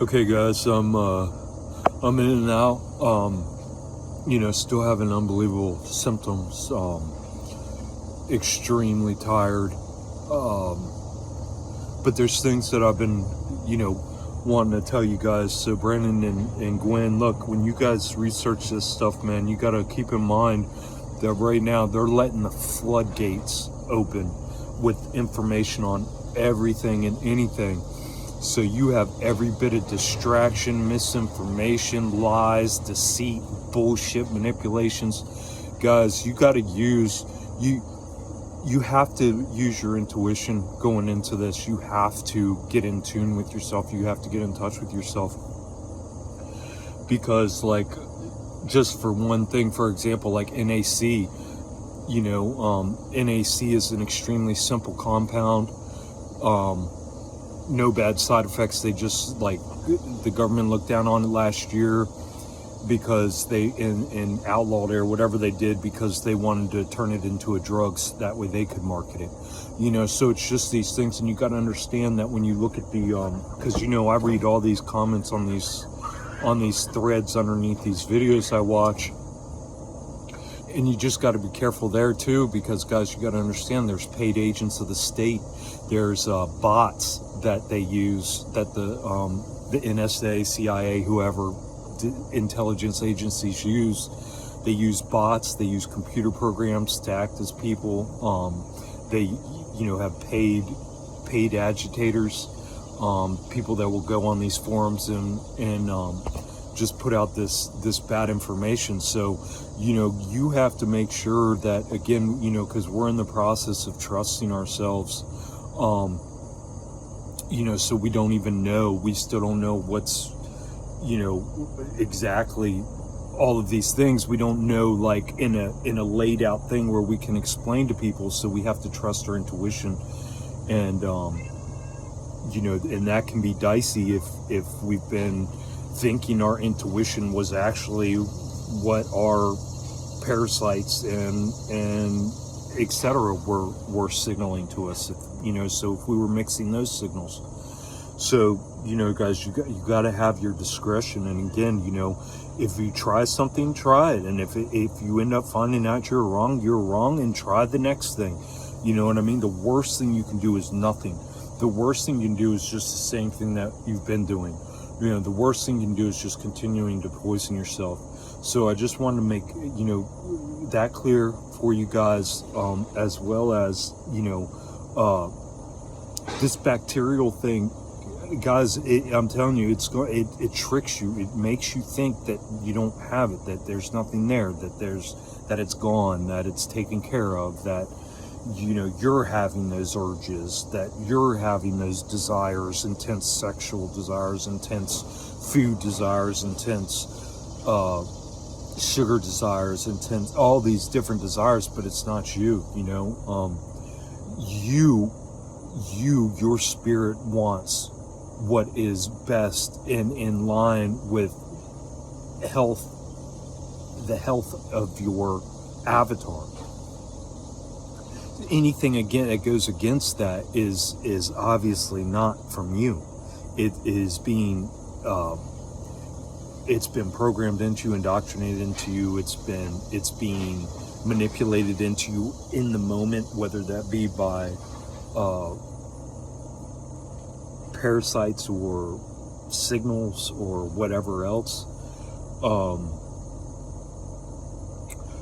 Okay, guys, I'm in and out. Still having unbelievable symptoms. Extremely tired. But there's things that I've been, wanting to tell you guys. So Brandon and Gwen, look, when you guys research this stuff, man, you gotta keep in mind that right now they're letting the floodgates open with information on everything and anything. So you have every bit of distraction, misinformation, lies, deceit, bullshit, manipulations. Guys, you got to you have to use your intuition going into this. You have to get in tune with yourself. You have to get in touch with yourself. Because, like, just for one thing, for example, like NAC, NAC is an extremely simple compound. No bad side effects. They just, like, the government looked down on it last year because they in outlawed it or whatever they did, because they wanted to turn it into a drug so that way they could market it. So it's just these things. And you got to understand that when you look at the because I read all these comments on these threads underneath these videos I watch, and you just got to be careful there too, because, guys, you got to understand there's paid agents of the state. There's bots that they use, that the NSA, CIA, whoever intelligence agencies use. They use bots. They use computer programs to act as people. They have paid agitators, people that will go on these forums and just put out this bad information. So you have to make sure that, again, because we're in the process of trusting ourselves, so we don't even know. We still don't know what's, exactly all of these things. We don't know, like, in a laid out thing where we can explain to people. So we have to trust our intuition, and and that can be dicey if we've been thinking our intuition was actually what our parasites and etc. were signaling to us. So if we were mixing those signals. So, guys, you got to have your discretion. And again, if you try something, try it. And if you end up finding out you're wrong, and try the next thing. You know what I mean? The worst thing you can do is nothing. The worst thing you can do is just the same thing that you've been doing. The worst thing you can do is just continuing to poison yourself. So I just wanted to make, that clear for you guys, as well as, this bacterial thing. Guys, I'm telling you, it tricks you. It makes you think that you don't have it, that there's nothing there, that it's gone, that it's taken care of, that you're having those urges, that you're having those desires, intense sexual desires, intense food desires, intense sugar desires, intense, all these different desires. But it's not you. Your spirit wants what is best and in line with health, the health of your avatar. Anything again that goes against that is obviously not from you. It is being it's been programmed into you, indoctrinated into you. It's being manipulated into you in the moment, whether that be by parasites or signals or whatever else.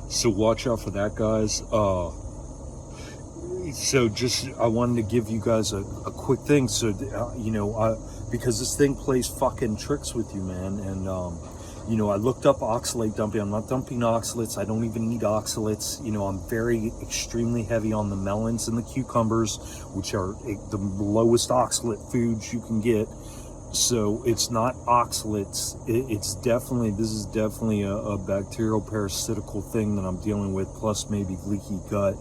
So watch out for that, guys. So just, I wanted to give you guys a quick thing. So, because this thing plays fucking tricks with you, man. And, I looked up oxalate dumping. I'm not dumping oxalates. I don't even need oxalates. I'm very extremely heavy on the melons and the cucumbers, which are the lowest oxalate foods you can get. So it's not oxalates. This is definitely a bacterial parasitical thing that I'm dealing with, plus maybe leaky gut.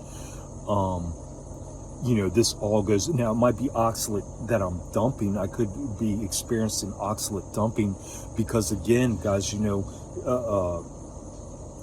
This all goes, now it might be oxalate that I'm dumping. I could be experiencing oxalate dumping because, again, guys,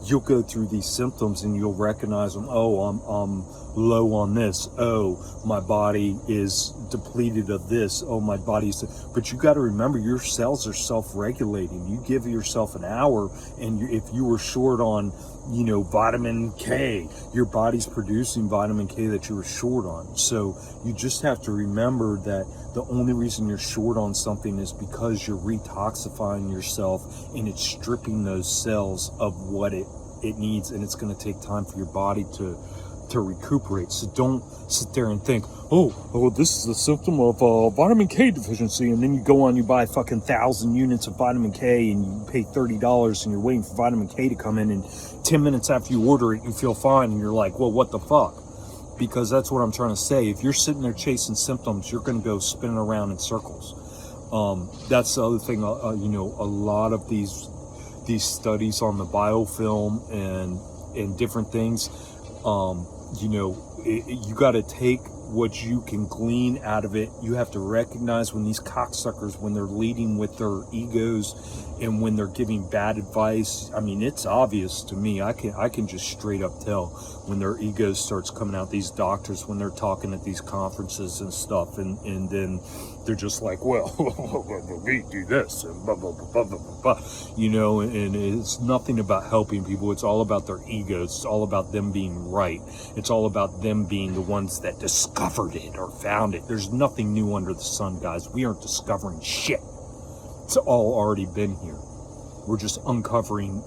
you'll go through these symptoms and you'll recognize them. Oh, I'm low on this. Oh, my body is depleted of this. Oh, my body's... But you got to remember, your cells are self-regulating. You give yourself an hour, and if you were short on, you know, vitamin K, your body's producing vitamin K that you were short on. So you just have to remember that the only reason you're short on something is because you're retoxifying yourself, and it's stripping those cells of what it needs, and it's going to take time for your body to recuperate. So don't sit there and think, oh, this is a symptom of vitamin K deficiency, and then you go on, you buy fucking 1,000 units of vitamin K, and you pay $30, and you're waiting for vitamin K to come in, and 10 minutes after you order it, you feel fine, and you're like, well, what the fuck? Because that's what I'm trying to say. If you're sitting there chasing symptoms, you're going to go spinning around in circles. That's the other thing. You know, a lot of these studies on the biofilm and different things. You know, you got to take what you can glean out of it. You have to recognize when these cocksuckers, when they're leading with their egos and when they're giving bad advice. I mean, it's obvious to me. I can just straight up tell when their egos starts coming out. These doctors, when they're talking at these conferences and stuff, and then they're just like, well, we do this and blah, blah, blah, blah, blah, blah, you know, and it's nothing about helping people. It's all about their egos. It's all about them being right. It's all about them being the ones that discovered it or found it. There's nothing new under the sun, guys. We aren't discovering shit. It's all already been here. We're just uncovering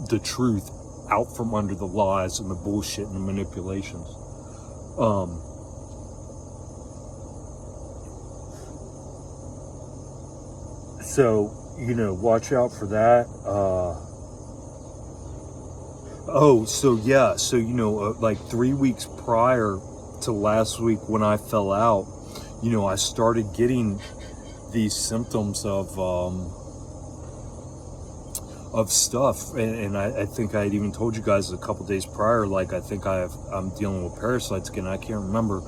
the truth out from under the lies and the bullshit and the manipulations. So, you know, watch out for that. So, you know, like 3 weeks prior to last week when I fell out, you know, I started getting these symptoms of stuff, and I think I had even told you guys a couple days prior, like, I think I'm dealing with parasites again. I can't remember,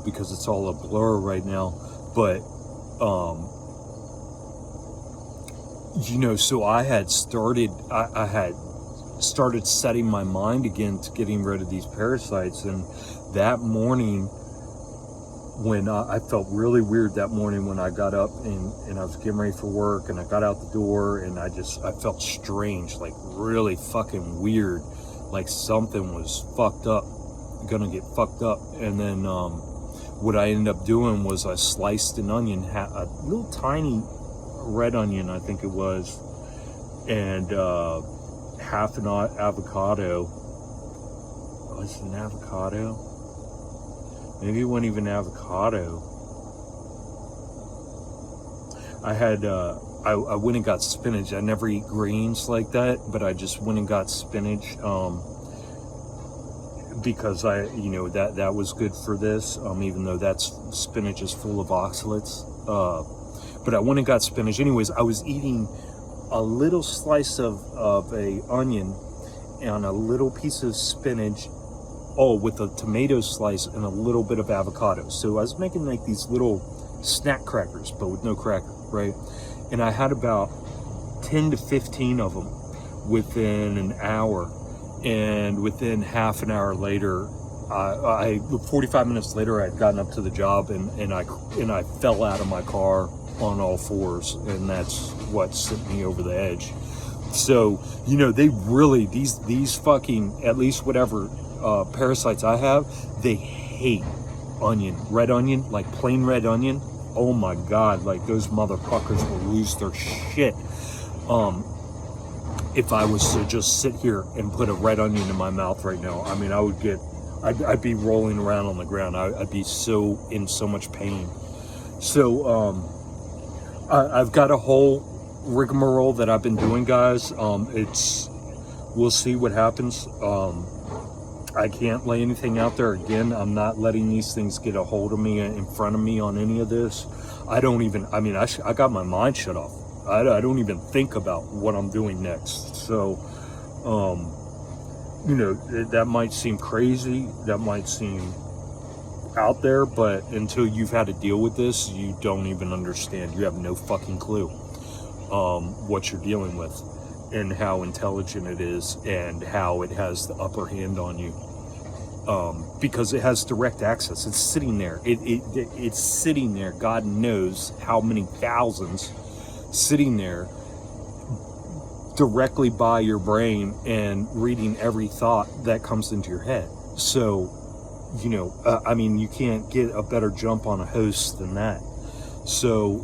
because it's all a blur right now, but, you know, so I had started setting my mind again to getting rid of these parasites. And that morning, when I felt really weird that morning when I got up and I was getting ready for work, and I got out the door, and I felt strange, like really fucking weird, like something was fucked up, gonna get fucked up. And then what I ended up doing was I sliced an onion, a little tiny red onion, I think it was, and half an avocado. Was it an avocado? Maybe it wasn't even avocado. I had, I went and got spinach. I never eat greens like that, but I just went and got spinach, because you know, that was good for this, even though spinach is full of oxalates. But I went and got spinach. Anyways, I was eating a little slice of a onion and a little piece of spinach, with a tomato slice and a little bit of avocado. So I was making like these little snack crackers, but with no cracker, right? And I had about 10 to 15 of them within an hour. And within half an hour later, 45 minutes later, I had gotten up to the job, and I fell out of my car on all fours, and that's what sent me over the edge. So, you know, they really, these fucking, at least whatever parasites I have, they hate onion, red onion, like plain red onion. Oh my God, like those motherfuckers will lose their shit. If I was to just sit here and put a red onion in my mouth right now, I mean, I'd be rolling around on the ground. I'd be in so much pain. So, I've got a whole rigmarole that I've been doing, guys. We'll see what happens. I can't lay anything out there. Again, I'm not letting these things get a hold of me, in front of me on any of this. I got my mind shut off. I don't even think about what I'm doing next. So, you know, that might seem crazy. That might seem out there, but until you've had to deal with this, you don't even understand. You have no fucking clue what you're dealing with. and how intelligent it is and how it has the upper hand on you. Because it has direct access. It's sitting there. It's sitting there. God knows how many thousands sitting there directly by your brain and reading every thought that comes into your head. So, I mean, you can't get a better jump on a host than that. So,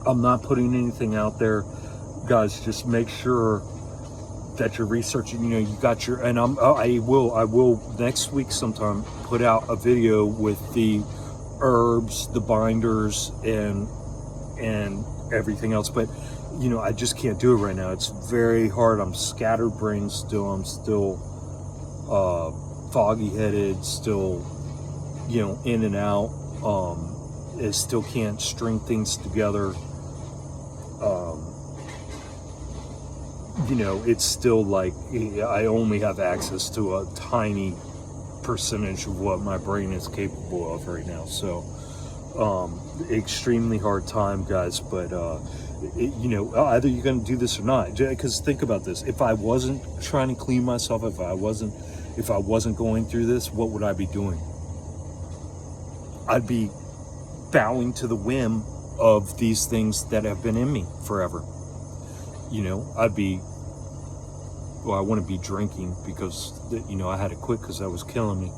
I'm not putting anything out there. Guys, just make sure that you're researching, you got your, and I will next week sometime put out a video with the herbs, the binders, and everything else. But, I just can't do it right now. It's very hard. I'm scatterbrained still. I'm still foggy headed, still, in and out. I still can't string things together. It's still like I only have access to a tiny percentage of what my brain is capable of right now. So, extremely hard time, guys. But, either you're going to do this or not. Because think about this. If I wasn't trying to clean myself, if I wasn't going through this, what would I be doing? I'd be bowing to the whim of these things that have been in me forever. I wouldn't be drinking because, I had to quit because that was killing me.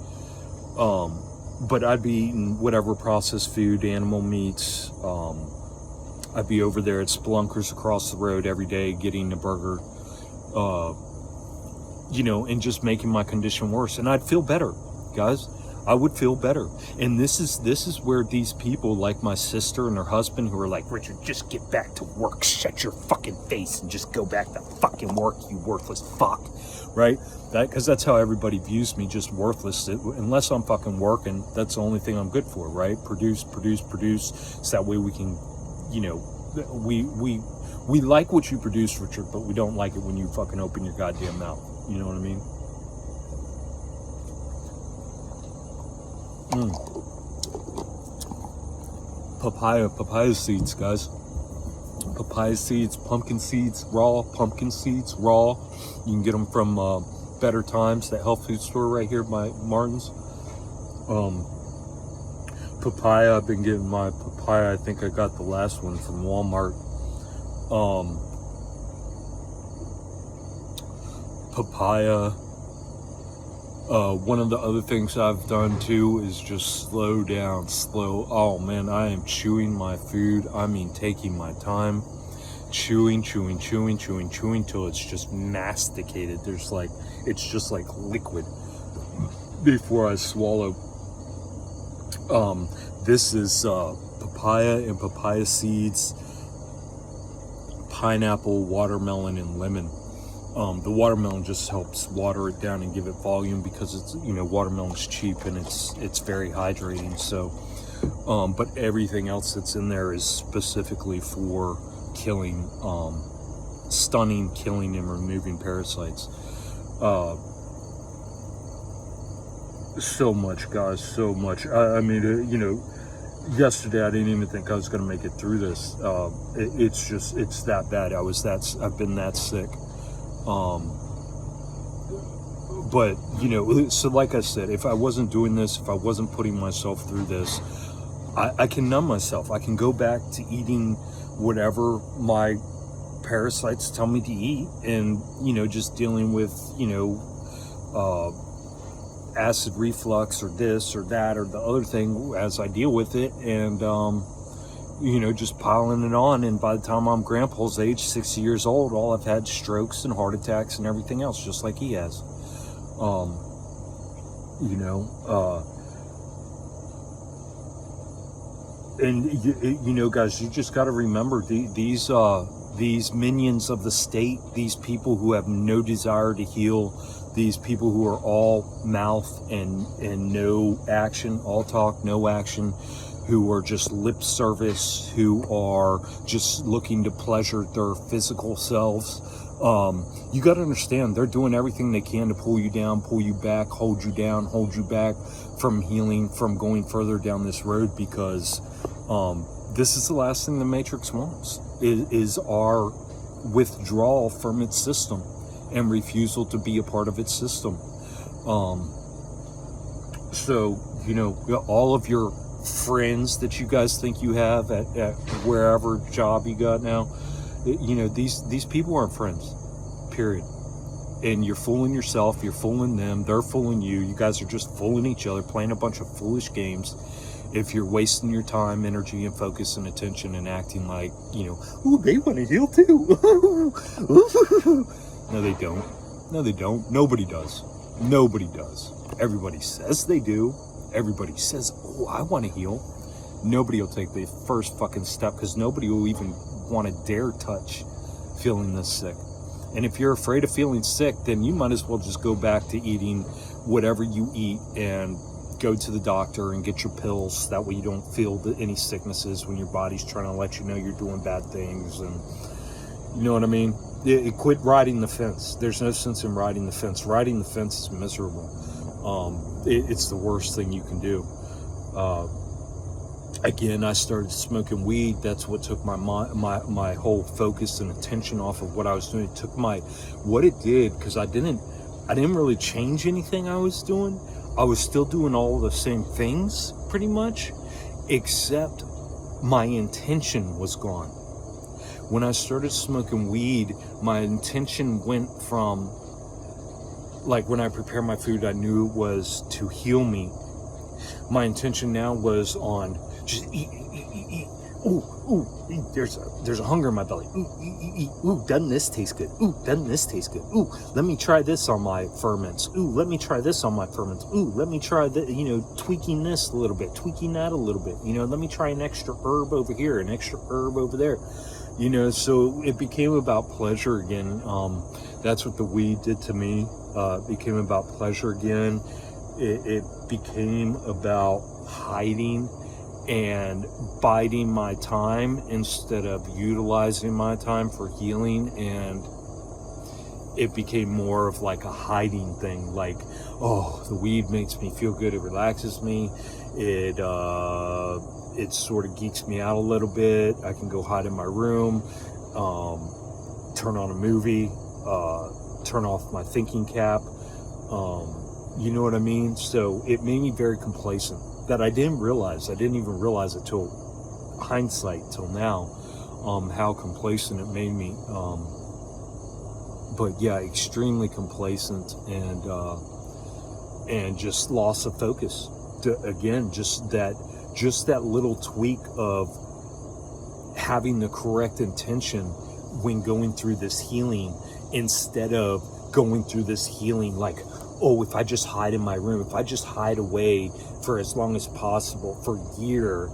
But I'd be eating whatever processed food, animal meats. I'd be over there at Spelunkers across the road every day getting a burger, and just making my condition worse. And I'd feel better, guys. I would feel better. And this is where these people like my sister and her husband who are like, Richard, just get back to work, shut your fucking face and just go back to fucking work, you worthless fuck, right? Because that's how everybody views me, just worthless. Unless I'm fucking working, that's the only thing I'm good for, right? Produce. So that way we can, we like what you produce, Richard, but we don't like it when you fucking open your goddamn mouth. You know what I mean? Papaya seeds, guys. Papaya seeds, pumpkin seeds, raw. You can get them from Better Times, that health food store right here by Martin's. Papaya, I've been getting my papaya. I think I got the last one from Walmart. Papaya. One of the other things I've done too is just slow down. Oh man, I am chewing my food. I mean, taking my time, chewing till it's just masticated. It's just like liquid before I swallow. This is papaya and papaya seeds, pineapple, watermelon, and lemon. The watermelon just helps water it down and give it volume because it's, watermelon's cheap and it's very hydrating. So, but everything else that's in there is specifically for killing, stunning, killing, and removing parasites. So much, guys, so much. I mean, yesterday I didn't even think I was going to make it through this. It's that bad. I've been that sick. But, so like I said, if I wasn't doing this, if I wasn't putting myself through this, I can numb myself. I can go back to eating whatever my parasites tell me to eat and, just dealing with, acid reflux or this or that or the other thing as I deal with it. And, just piling it on, and by the time I'm grandpa's age, 60 years old, all I've had strokes and heart attacks and everything else, just like he has. And guys, you just got to remember these minions of the state, these people who have no desire to heal, these people who are all mouth and no action, all talk, no action, who are just lip service, who are just looking to pleasure their physical selves. You got to understand, they're doing everything they can to pull you down, pull you back, hold you down, hold you back from healing, from going further down this road, because this is the last thing the Matrix wants, is our withdrawal from its system and refusal to be a part of its system. So, you know, all of your friends that you guys think you have at wherever job you got now, you know, these people aren't friends, period. And you're fooling yourself, you're fooling them, they're fooling you. You guys are just fooling each other, playing a bunch of foolish games. If you're wasting your time, energy, and focus and attention and acting like, you know, ooh, they want to heal too. No, they don't. No, they don't. Nobody does. Nobody does. Everybody says they do. Everybody says, oh, I want to heal. Nobody will take the first fucking step because nobody will even want to dare touch feeling this sick. And if you're afraid of feeling sick, then you might as well just go back to eating whatever you eat and go to the doctor and get your pills. That way you don't feel any sicknesses when your body's trying to let you know you're doing bad things. And you know what I mean? Quit riding the fence. There's no sense in riding the fence. Riding the fence is miserable. It's the worst thing you can do. Again, I started smoking weed. That's what took my whole focus and attention off of what I was doing. It took what it did, because I didn't really change anything I was doing. I was still doing all the same things pretty much, except my intention was gone. When I started smoking weed, my intention went from, like, when I prepare my food, I knew it was to heal me. My intention now was on just eat. Ooh, there's a hunger in my belly. Eat. Ooh, doesn't this taste good? Ooh, doesn't this taste good? Ooh, let me try this on my ferments. Ooh, let me try this on my ferments. Ooh, let me try that, you know, tweaking this a little bit, tweaking that a little bit. You know, let me try an extra herb over here, an extra herb over there. You know, so it became about pleasure again. That's what the weed did to me. It became about pleasure again. It became about hiding and biding my time instead of utilizing my time for healing. And it became more of like a hiding thing. Like, oh, the weed makes me feel good. It relaxes me. It sort of geeks me out a little bit. I can go hide in my room, turn on a movie, turn off my thinking cap. You know what I mean? So it made me very complacent. That I didn't realize. I didn't even realize it till hindsight, till now, how complacent it made me. But yeah, extremely complacent and just loss of focus. Again, just that little tweak of having the correct intention when going through this healing, instead of going through this healing like, oh, if I just hide in my room, if I just hide away for as long as possible, for a year,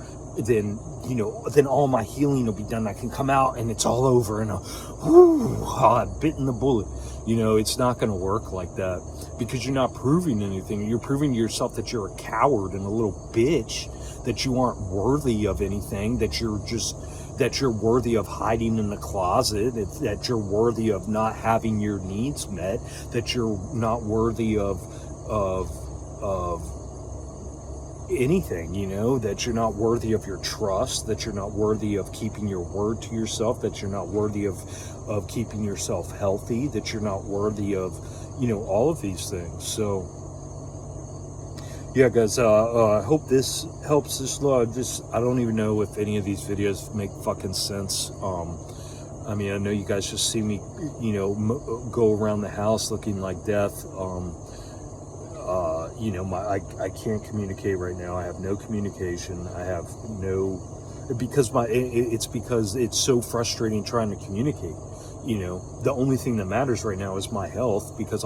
then, you know, then all my healing will be done. I can come out and it's all over, and I've bitten the bullet. You know, it's not going to work like that, because you're not proving anything. You're proving to yourself that you're a coward and a little bitch, that you aren't worthy of anything, that you're worthy of hiding in the closet, that you're worthy of not having your needs met, that you're not worthy of anything, you know, that you're not worthy of your trust, that you're not worthy of keeping your word to yourself, that you're not worthy of keeping yourself healthy, that you're not worthy of, you know, all of these things. So yeah, guys, I hope this helps. I don't even know if any of these videos make fucking sense. I mean, I know you guys just see me, you know, go around the house looking like death. You know, I can't communicate right now. I have no communication. I have no, because it's so frustrating trying to communicate. You know, the only thing that matters right now is my health, because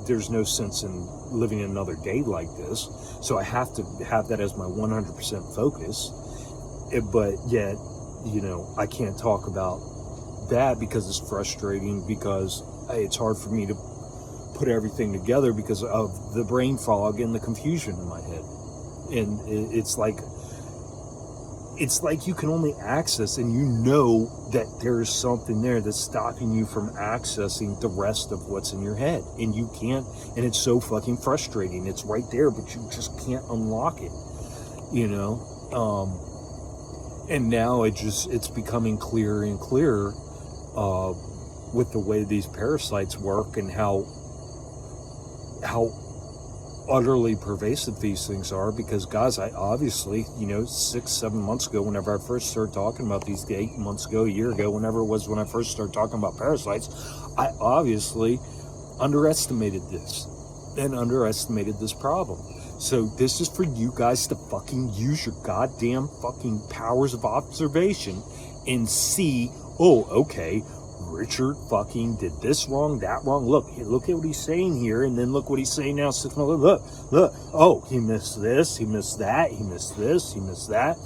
there's no sense in living another day like this. So I have to have that as my 100% focus. But yet, you know, I can't talk about that because it's frustrating, because it's hard for me to put everything together because of the brain fog and the confusion in my head. And it's like you can only access, and you know that there's something there that's stopping you from accessing the rest of what's in your head, and you can't, and it's so fucking frustrating. It's right there, but you just can't unlock it, you know. And now it's becoming clearer and clearer with the way these parasites work and how utterly pervasive these things are. Because guys, I obviously, 6-7 months ago, whenever I first started talking about these, 8 months ago, a year ago, whenever it was when I first started talking about parasites, I obviously underestimated this and underestimated this problem. So this is for you guys to fucking use your goddamn fucking powers of observation and see, oh, okay, Richard fucking did this wrong, that wrong. Look at what he's saying here, and then look what he's saying now. 6 months. Look. Oh, he missed this, he missed that, he missed this, he missed that.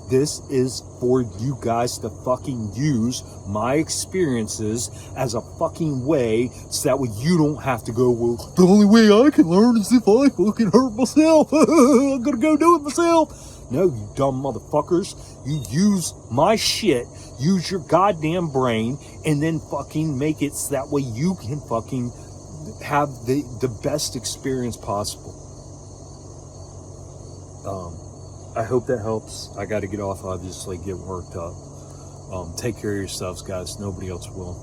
This is for you guys to fucking use my experiences as a fucking way, so that way you don't have to go, well, the only way I can learn is if I fucking hurt myself. I'm gonna go do it myself. No, you dumb motherfuckers. You use my shit, use your goddamn brain, and then fucking make it so that way you can fucking have the best experience possible. I hope that helps. I got to get off, obviously, get worked up. Take care of yourselves, guys. Nobody else will.